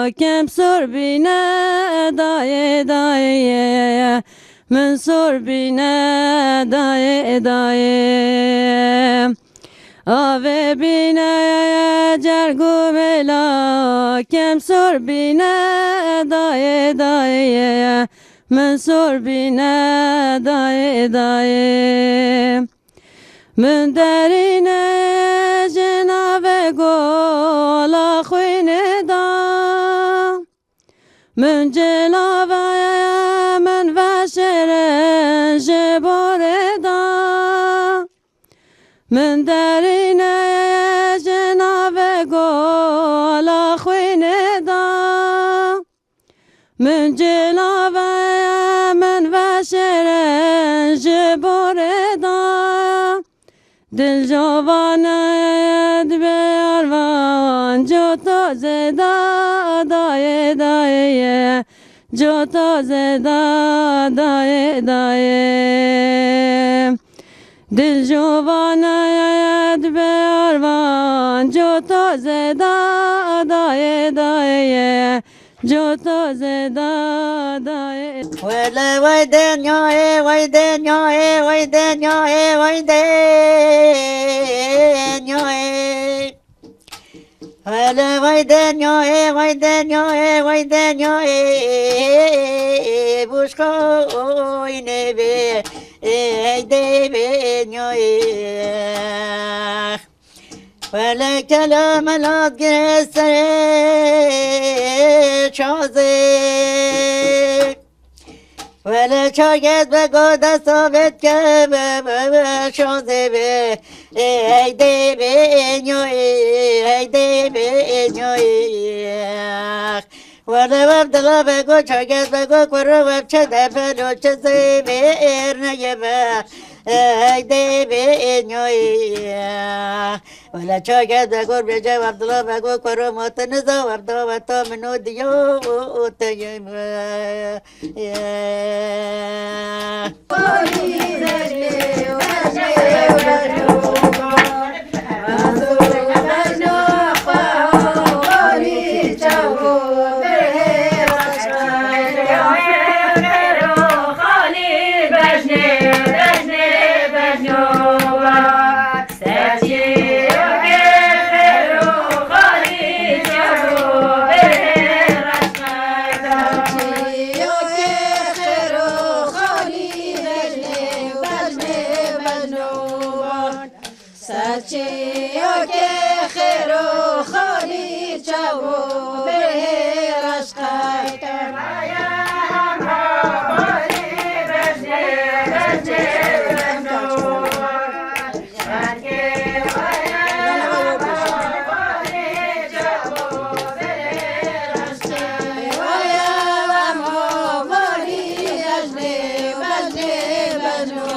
کم سر بینه دای دای من سر بینه دای دای آوه بینه جرگو بلا کم سر بینه دای دای من سر بینه دای دای من درینه جناب گل خوینه دا من جلاوه من وشر جباره دا من درینه جناب گل خوینه دا من جلاوه من وشر جباره دا دل جوانت بیاروان جو تازه دای دای جو تازه دای دای دل جوانت بیاروان جو تازه دای دای جو تازه دای ولا ويدن يا ويدن يا ويدن يا ويدن يا ولا ويدن يا ويدن يا ويدن يا بوشكوي نبي ايدي يا ولا كلام لا تقصر شازي ولا شاید بگو دستابت که شازه به ایده به نیوی ایده به نیوی ولا وابدلا بگو شاید بگو کرو وب چه دفنو چه زمیر نیبه ایده به نیوی ولا شاید بگو بجا وابدلا بگو کرو متنزا وابدلا وطا منو دیو تیم بجنو